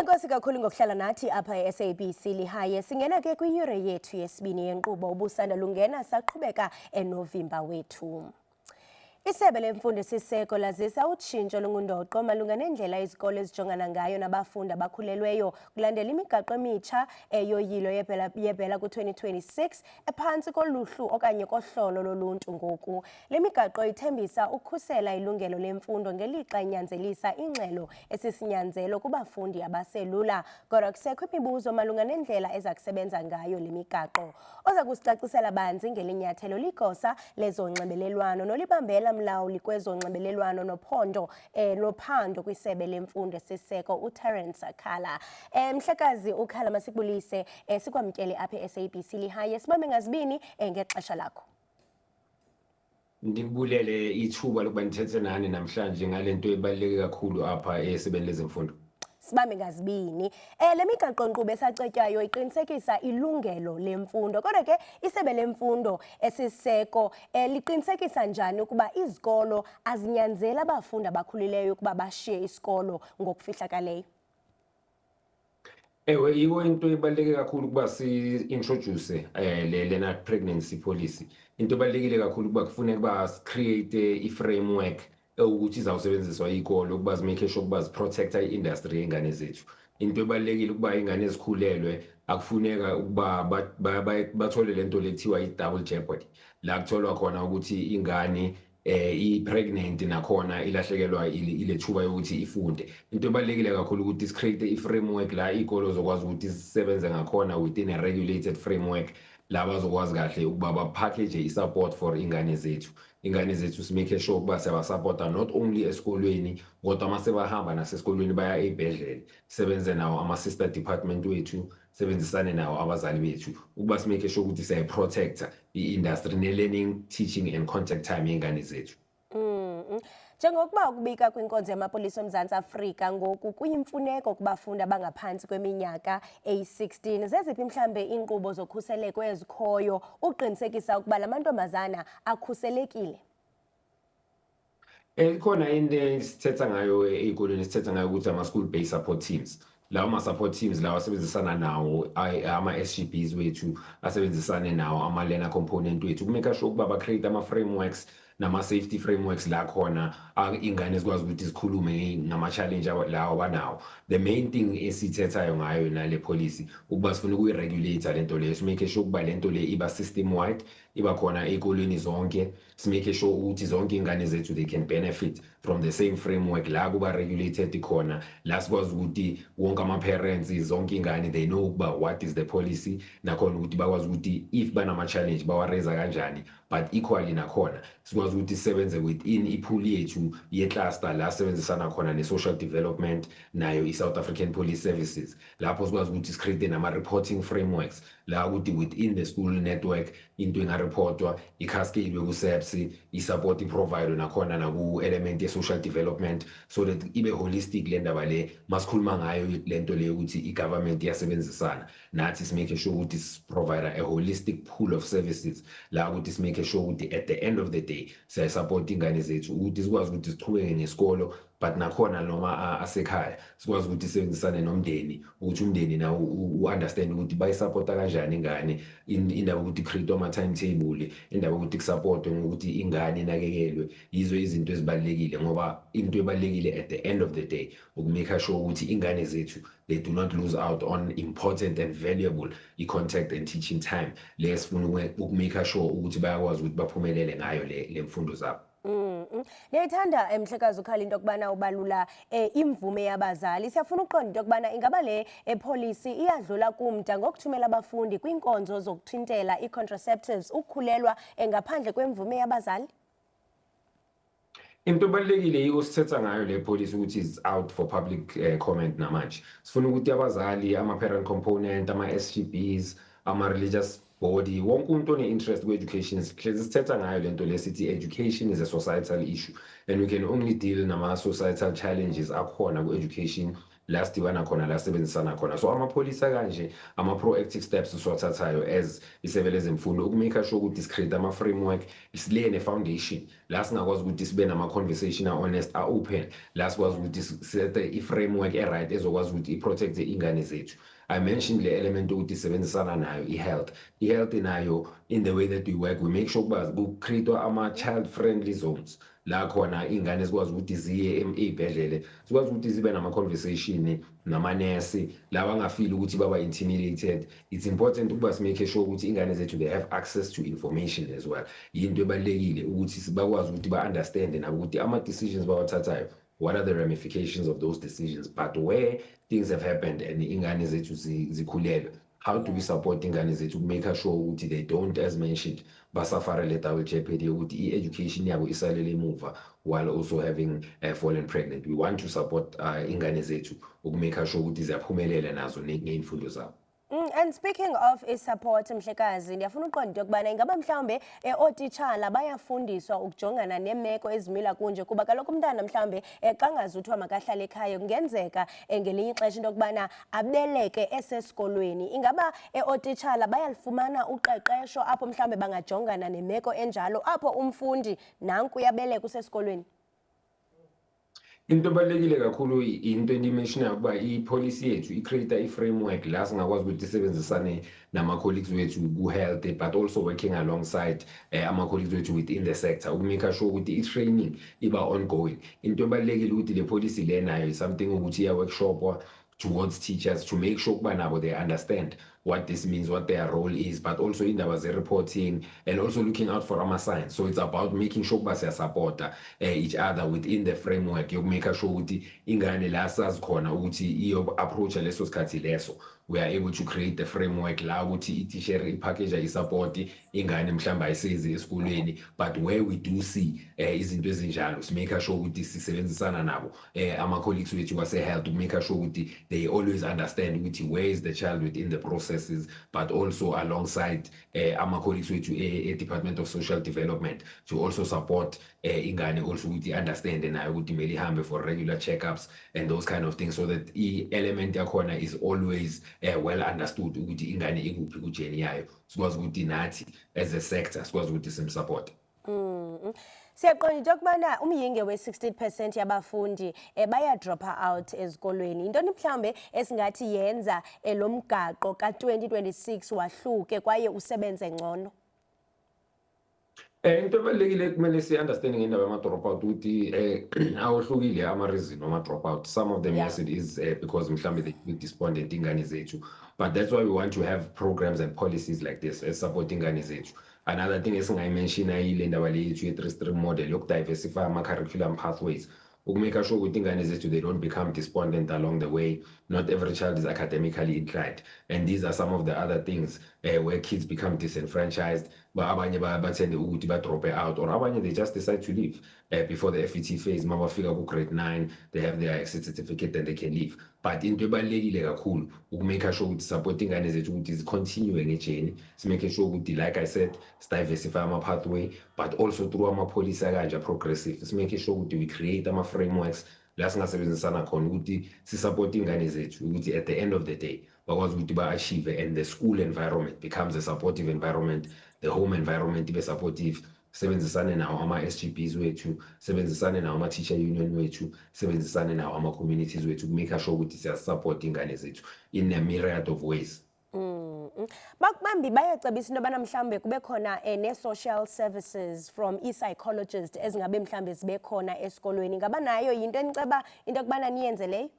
Enkosi kakhulu ngokuhlala nathi apha e-SABC Lihaye. Singena ke kwiyure yethu yesibini yenkqubo ubusanda lungena saqhubeka enovimba wethu. Isebe lemfundo siseko lazisa utshintsho lungundoqo malunga nendlela izikolo ezijongana ngayo nabafundi abakhulelweyo kulandela imigaqo emitsha eyoyilo yebhela ku-2026 ephantsi koluhlu okanye kohlolo loluntu ngoku. Le migaqo ithembisa ukhusela ilungelo lemfundo ngelixa inyanzelisa ingxelo esisinyanzelo kubafundi abaselula. Kodwa kusekho imibuzo malunga nendlela eza kusebenza ngayo le migaqo. Oza kusicacisela banzi ngelinyathelo ligosa lezonxibelelwano nolibambela mlawuli kwezonxibelelwano nophando kwisebe lemfundo siseko uTerence Khala. Mhlekazi uKhala masikubulise sikwamkele apha e-SABC Lihaye. Sibambe ngazibini ngexesha lakho. Ndibulele ithuba lokuba ndithethe nani namhlanje ngalento ebaluleke kakhulu apha esebeni lezemfundo. Sibambe ngazibini. Le migaqo-nkqubo esacetyayo iqinisekisa ilungelo lemfundo. Kodwa ke isebe lemfundo esiseko liqinisekisa njani ukuba izikolo azinyanzela abafundi abakhulileyo ukuba bashiye isikolo ngokufihlakaleyo? Ewe, yiyo into ebaluleke kakhulu ukuba si-introduce lena pregnancy policy. Into ebalulekile kakhulu ukuba kufuneka ukuba si-create i-framework ukuthi izawusebenziswa iy'kolo ukuba zi-make sure ukuba zi-protecta i-industry yey'ngane zethu. Into ebalulekile ukuba iy'ngane ezikhulelwe akufuneka ukuba bathole lento le kuthiwa i-double jeopardy, la kutholwa khona ukuthi ingane i-pregnant nakhona ilahlekelwa ile thuba yokuthi ifunde. Into ebalulekile kakhulu ukuthi si-create i-framework la iy'kolo zokwazi ukuthi zisebenze ngakhona within a regulated framework, la bazokwazi kahle ukuba bapackage i-support for ingane zethu. Ingane zethu si-make sure ukuba siyabasupporta not only esikolweni kodwa uma sebahamba nasesikolweni baya ey'bhedlela, sebenze nawo ama-sister department wethu, sebenzisane nawo abazali bethu ukuba si-make sure ukuthi siyayi-protecta i-industry ne-learning, teaching and contact time yey'ngane zethu. Njengokuba ukubika kwinkonzo yamapolisa oMzantsi Afrika ngoku kuyimfuneko kubafundi abangaphansi kweminyaka eyi-16, zeziphi mhlambe iinkqubo zokhuseleko ezikhoyo uqinisekisa ukuba la mantombazana akhuselekile? Ikhona into esithetha ngayo ey'koleni, esithetha ngayo ukuthi ama-school based support teams. Lawo ma-support teams lawa asebenzisana nawo ama-SGBs wethu, asebenzisane nawo ama-learner component wethu ukumeka sure ukuba ba-create ama-frameworks nama-safety frameworks la khona ingane zikwazi ukuthi zikhulume ngama-challenge lawo abanawo. The main thing esithethayo ngayo nale policy ukuba sifuna ukuyi-regulator lento leyo, si-make sure ukuba lento le iba system wide, iba khona ey'koleni zonke, si-make sure ukuthi zonke iy'ngane zethu they can benefit from the same framework la kuba regulated khona, la sikwazi ukuthi wonke ama-parents zonke iy'ngane they know ukuba what is the policy, nakhona ukuthi bakwazi ukuthi if banama-challenge bawareza kanjani, but equally nakhona sikwazi ukuthi sisebenze within ipool yethu ye-cluster la sebenzisana khona ne-social development nayo i-South African Police Services, lapho sikwazi ukuthi si-create nama-reporting frameworks la ukuthi within the school network into engareportwa i-cascade ku-SAPS, i-support i-provide nakhona naku-element ye-social development, so that ibe holistic le ndaba le masikhuluma ngayo lento le ukuthi i-government iyasebenzisana nathi si-make sure ukuthi si-provide a holistic pool of services la ukuthi si-make sure ukuthi at the end of the day siyayisupport ingane zethu ukuthi sikwazi ukuthi sichubeke ngesikolo, but nakhona noma asekhaya sikwazi ukuthi sisebenzisane nomndeni ukuthi umndeni nawo u-understand ukuthi bayisupporta kanjani ingane, indaba ukuthi create ama-timetable, indaba ukuthi kusupportwe ngokuthi ingane inakekelwe. Yizo izinto ezibalulekile ngoba into ebalulekile at the end of the day ukumeka sure ukuthi ingane zethu they do not lose out on important and valuable i-contact and teaching time le sifuna ukumeka sure ukuthi bayakwazi ukuthi baphumelele ngayo le mfundo zabo. Ndiyayithanda Mhlekazi uKhala into yokubana ubalula imvume yabazali. Siyafuna ukuqonda into yokubana ingaba le policy iyadlula kumda ngokuthumela abafundi kwiinkonzo zokuthintela i-contraceptives ukukhulelwa ngaphandle kwemvume yabazali? Into ebalulekile yiko sithetha ngayo le policy ukuthi is out for public comment namanje. Sifuna ukuthi abazali, ama-parent component, ama-SGBs, ama-religious body, wonke umuntu one-interest kwe-education sithetha ngayo lento le sithi education is a societal issue and we can only deal nama-societal challenges akhona ku-education la sidibana khona la sisebenzisana khona. So amapholisa kanje ama-proactive steps siwathathayo as isebe lezemfundo ukumake sure ukuthi si-create ama-framework, silay ne-foundation la singakwazi ukuthi sibe nama-conversation a-honest, a-open, la sikwazi ukuthi sethe i-framework e-right ezokwazi ukuthi i-protect ingane zethu. I mentioned the element ukuthi sisebenzisana nayo i-health nayo. In the way that we work, we make sure ukuba kucreate ama-child friendly zones la khona ingane zikwazi ukuthi ziye ey'bhedlele, zikwazi ukuthi zibe nama-conversation namanesi la bangafeel ukuthi baba intimidated. It's important ukuba simake sure ukuthi ingane zethu they have access to information as well. Yinto ebalulekile ukuthi bakwazi ukuthi ba-understande nabo ukuthi ama-decisions bawathathayo, what are the ramifications of those decisions, but where things have happened and ingane zethu zikhulelwe, how do we support ingane zethu to make sure ukuthi they don't, as mentioned, basafarele double jeopardy ukuthi i-education yabo isalele emuva while also having fallen pregnant. We want to support ingane zethu ukumake sure ukuthi ziyaphumelela nazo ngey'mfundo zabo. And speaking of support Mhlekazi, ndiyafuna uqonda into yokubana ingaba mhlawumbe otitshala bayafundiswa ukujongana neemeko ezimila kunje, kuba kaloku umntana mhlawumbe xa ngazuthiwa makahlale ekhaya kungenzeka ngelinye ixesha into yokubana abeleke esesikolweni. Ingaba otitshala bayalifumana uqeqesho apho mhlawumbe bangajongana nemeko enjalo apho umfundi nanku uyabeleka usesikolweni? Into ebalulekile kakhulu into endimentionayo ukuba i-policy yethu i-create i-framework la singakwazi ukuthi isebenzisane nama-colleagues wethu ku-health, but also working alongside ama-colleagues wethu within the sector ukumake sure ukuthi i-training iba ongoing. Into ebalulekile ukuthi le policy le nayo is something ukuthi iya-workshopwa towards teachers to make sure ukuba nabo they understand what this means, what their role is, but also indaba ze-reporting and also looking out for ama-signs. So it's about making sure ukuba siyasupporta each other within the framework yokumake sure ukuthi ingane la sazi khona ukuthi iyo-approacha leso sikhathi leso. We are able to create the framework la ukuthi i-teacher ipackage i-support ingane mhlawumbe ayisezi esikolweni, but where we do see izinto ezinjalo simake sure ukuthi sisebenzisana nabo ama-colleagues wethu wase-health ukumake sure ukuthi they always understand ukuthi where is the child within the processes, but also alongside ama-colleagues wethu e-Department of Social Development to also support ingane also ukuthi understand nayo ukuthi kumele ihambe for regular checkups and those kind of things, so that i-element yakhona is always well understood ukuthi ingane ikuphi kujeni yayo, sikwazi ukuthi nathi as a sector sikwazi ukuthi simsupport. Siyaqonda into yokubana umyinge we-60% yabafundi baya-dropa out ezikolweni. Intoni mhlawumbe esingathi yenza lo mgaqo ka-2026 wahluke kwaye usebenze ngcono? Into ebalulekile kumele si-understanding ngendaba yama-dropout ukuthi awuhlukile ama-reason wama-dropout. Some of them, yes, it is because mhlawumbe they feel despondent ingane zethu, but that's why we want to have programs and policies like this as supporting ingane zethu. Another thing esingayimenshina yile ndaba le yethu ye-3-stream model yokudiversify ama-curriculum pathways ukumake sure ukuthi ingane zethu they don't become despondent along the way. Not every child is academically inclined, and these are some of the other things where kids become disenfranchised. Abanye bathende ukuthi ba-drope out, or abanye they just decide to leave before the FET phase. Mabafika ku grade 9 they have their exit certificate and they can leave. But into ebalulekile kakhulu ukumake sure ukuthi support ingane zethu ukuthi zi-continue ngejeni, simake sure ukuthi like I said diversify ama-pathway, but also through ama-policy kanje progressive, simake sure ukuthi we create ama-frameworks la singasebenzisana khona ukuthi si-support ingane zethu ukuthi at the end of the day bakwazi ukuthi ba-achieve, and the school environment becomes a supportive environment, the home environment ibe supportive. Sebenzisane nawo ama-SGBs wethu, sebenzisane nawo ama-teacher union wethu, sebenzisane nawo ama-communities wethu kumake sure ukuthi siyasupport ingane zethu in a myriad of ways. Bakubambi bayacebisa into yobana mhlawumbe kube khona ne-social services from i-psychologist ezingabe mhlawumbe zibe khona esikolweni. Ngaba nayo yinto eniceba into yokubana niyenze leyo?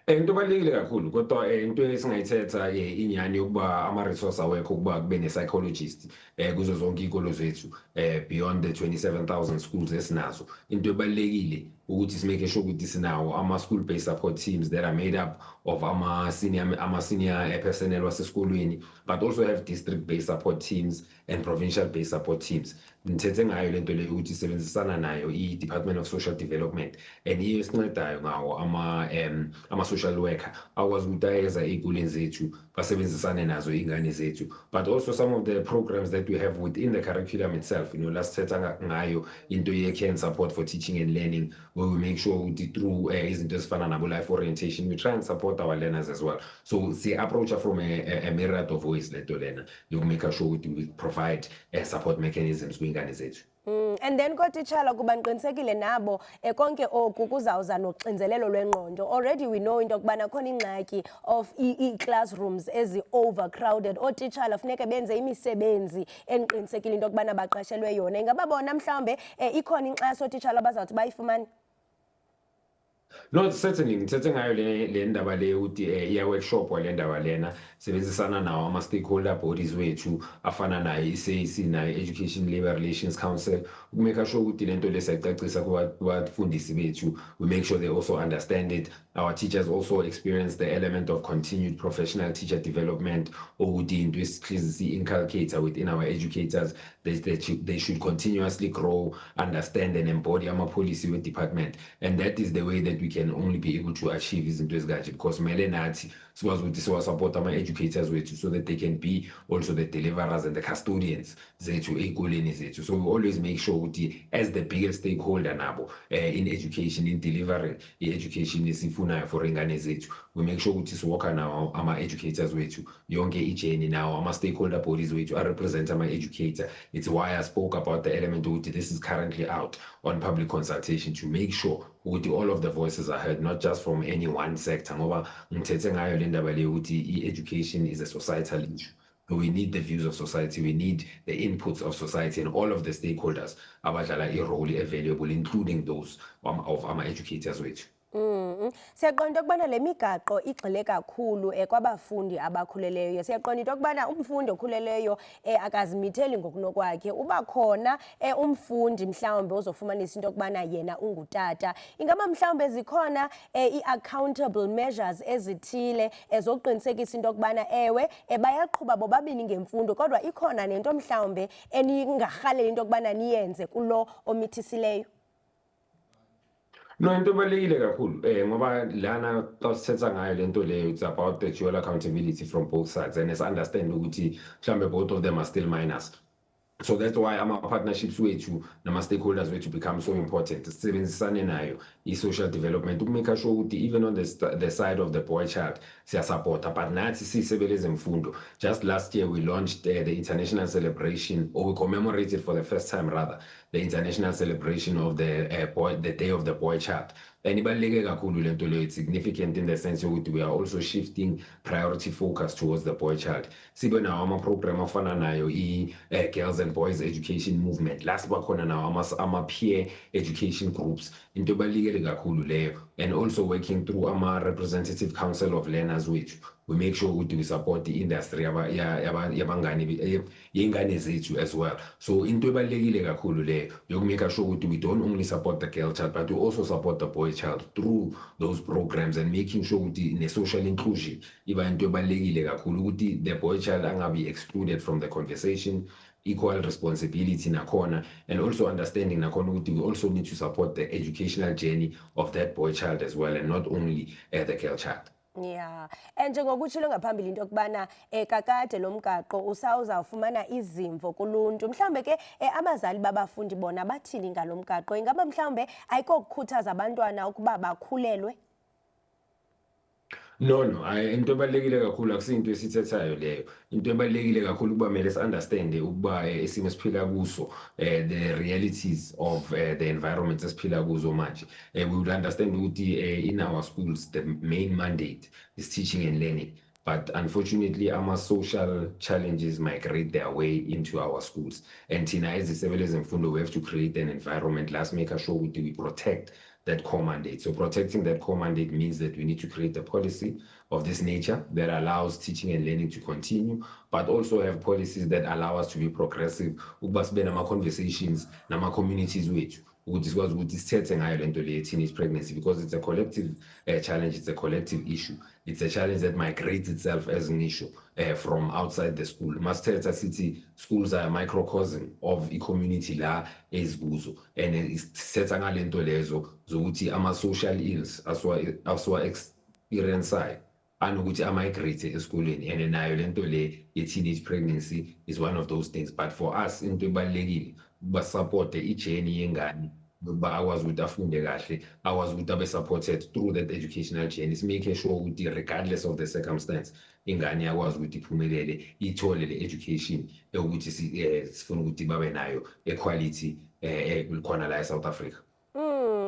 Into ebalulekile kakhulu kodwa into esingayithetha inyani yokuba ama-resource awekho ukuba kube ne-psychologist kuzo zonke iy'kolo zethu beyond the 27,000 schools esinazo. Into ebalulekile ukuthi simake sure ukuthi sinawo ama-school based support teams that are made up of ama-senior personnel wasesikolweni, but also have district based support teams and provincial based support teams. Ngithethe ngayo lento leyo ukuthi sebenzisana nayo i-Department of Social Development, and iyo esincedayo ngawo ama-social worker akwazi ukuthi ayeza ey'koleni zethu basebenzisane nazo ingane zethu. But also some of the programs that we have within the curriculum itself, last setting ngayo into ye-care and support for teaching and learning, where we make sure through izinto ezifana nabo life orientation, we try and support our learners as well. So the approach from a myriad of ways leto lena, you make sure we provide support mechanisms kwingane zethu. And then kotitshala kuba niqinisekile nabo konke oku kuzawuza noxinzelelo lwengqondo. Already we know into yokubana khona ingxaki of classrooms ezi-overcrowded. Ootitshala funeke benze imisebenzi eniqinisekile into yokubana baqashelwe yona. Ingaba bona mhlawumbe ikhona inkxaso ootitshala abazawuthi bayifumane? No, certainly ngithethe ngayo le ndaba le ukuthi iya-workshop wale ndaba lena sebenzisana nawo ama-stakeholder bodies wethu afana nayo i-SAC nayo i-Education Labour Relations Council ukumake sure ukuthi lento le siyayicacisa kubafundisi bethu. We make sure they also understand it. Our teachers also experience the element of continued professional teacher development ukuthi into esihlezi si-inculcator within our educators. They should continuously grow, understand and embody ama-policy we-department, and that is the way that we can only be able to achieve izinto ezikanje, because kumele nathi sikwazi ukuthi siwasupport ama-educators wethu so that they can be also the deliverers and the custodians zethu ey'koleni zethu. So we always make sure ukuthi as the biggest stakeholder nabo in education, in delivering i-education esifunayo for ingane zethu, we make sure ukuthi siwalka nawo ama-educators wethu yonke ijeni nawo ama-stakeholder bodies wethu represent ama-educator. It's why I spoke about the element ukuthi this is currently out on public consultation to make sure ukuthi all of the voices are heard, not just from any one sector, ngoba ngithethe ngayo le ndaba le ukuthi education is a societal issue. We need the views of society, we need the inputs of society and all of the stakeholders abadlala i-role available, including those of ama-educators wethu. Siyaqonda ukubana le migaqo igxile kakhulu kwabafundi abakhuleleyo. Siyaqonda into yokubana umfundi okhuleleyo akazimitheli ngokunokwakhe. Uba khona umfundi mhlawumbe ozofumanisa into yokubana yena ungutata. Ingaba mhlawumbe zikhona i-accountable measures ezithile ezokuqinisekisa into yokubana ewe bayaqhuba bobabini ngemfundo, kodwa ikhona nento mhlawumbe eningarhalela into yokubana niyenze kulo omithisileyo? No, into ebalulekile kakhulu ngoba lana xa sithetha ngayo lento leyo, it's about the dual accountability from both sides, and it's understand ukuthi mhlambe both of them are still minors. So that's why ama-partnerships wethu nama-stakeholders wethu become so important. Sisebenzisane nayo i-social development ukumake sure ukuthi even on the side of the boy child siyasupporta, but nathi siyisebele zemfundo. Just last year we launched the international celebration, or we commemorated for the first time rather, the international celebration of the Day of the Boy Child. And ibaluleke kakhulu lento leyo, it's significant in the sense ukuthi we are also shifting priority focus towards the boy child. Sibe nawo ama-program afana nayo i-girls and boys education movement, la siba khona nawo ama-peer education groups, into ebalulekile kakhulu leyo, and also working through ama-representative council of learners wethu. We make sure we support the industry yengane zethu as well. So into ebalulekile kakhulu leyo yokumake sure we don't only support the girl child, but we also support the boy child through those programs, and making sure ukuthi ne-social inclusion iba into ebalulekile kakhulu ukuthi the boy child angabi excluded from the conversation, equal responsibility nakhona, and also understanding nakhona ukuthi we also need to support the educational journey of that boy child as well, and not only the girl child. Yeah, and njengokutshilo ngaphambili into yokubana kakade lo mgaqo usawuzawufumana izimvo kuluntu. Mhlawumbe ke abazali babafundi bona bathini ngalo mgaqo? Ingaba mhlawumbe ayikokukhuthaza abantwana ukuba bakhulelwe? No, into ebalulekile kakhulu akusiyinto esithethayo leyo. Into ebalulekile kakhulu ukuba mele si-understande ukuba isimo esiphila kuso, the realities of the environment esiphila kuzo manje. We would understand ukuthi in our schools the main mandate is teaching and learning. But unfortunately, our social challenges migrate their way into our schools. And thina ezisebele zemfundo, we have to create an environment, let's make sure we protect that core mandate. So protecting that core mandate means that we need to create a policy of this nature that allows teaching and learning to continue, but also have policies that allow us to be progressive. Ukuba sibe nama-conversations nama-communities wethu ukuthi sikwazi ukuthi sithethe ngayo lento le teenage pregnancy, because it's a collective challenge, it's a collective issue. It's a challenge that migrates itself as an issue from outside the school. Masithetha sithi schools are a microcosm of i-community la ezikuzo, and sithetha ngalento lezo zokuthi ama-social ills aswa experienceayo anokuthi a-migrate esikoleni, and nayo lento le ye-teenage pregnancy is one of those things. But for us into ebalulekile basupporte i-journey yengane ngoba akwazi ukuthi afunde kahle, akwazi ukuthi abe supported through that educational journey. It's making sure ukuthi regardless of the circumstance ingane yakwazi ukuthi iphumelele, ithole le education ukuthi sifuna ukuthi babe nayo equality khona la eSouth Africa.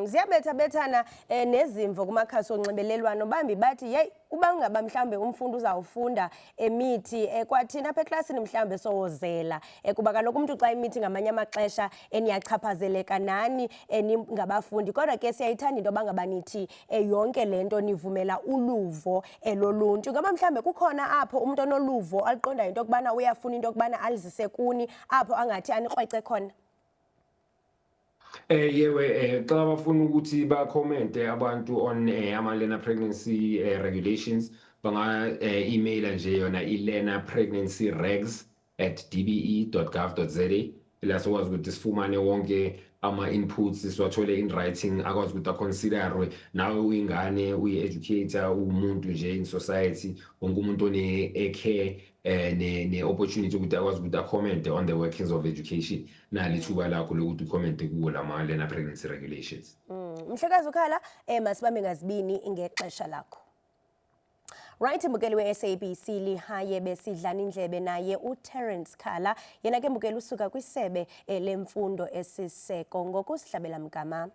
Ziyabethabethana nezimvo kumakhasi onxibelelwano, bambi bathi hey uba ngaba mhlambe umfundi uzawufunda emithi kwathina apha eklasini mhlambe sowozela kuba kaloku umuntu xa imithi ngamanye amaxesha eniyachaphazeleka nani ngabafundi, kodwa ke siyayithanda into yoba ngaba nithi yonke le nto nivumela uluvo loluntu. Ngaba mhlambe kukhona apho umuntu onoluvo aliqondayo into yokubana uyafuna into yokubana alizise kuni apho angathi anikrwece khona? Yewe xa bafuna ukuthi ba-commente abantu on ama-learner pregnancy regulations banga-emaila nje yona i-learnerpregnancyregs@dbe.gov.za, la sokwazi ukuthi sifumane wonke ama-inputs siwathole in writing, akwazi ukuthi aconsiderwe. Nawe uyingane, uyi-educator, umuntu nje in society, wonke umuntu one-care ne-opportunity ukuthi akwazi ukuthi acommente on the workings of education, nalithuba lakho lokuthi ucommente kuwo lama-learner pregnancy regulations. Mhlekazi uKhala, masibambe ngazibini ngexesha lakho. Right, mbukeli we-SABC lihaye besidlana indlebe naye uTerence Khala, yena ke mbukeli usuka kwisebe lemfundo esiseko, ngokusihlabela mgama.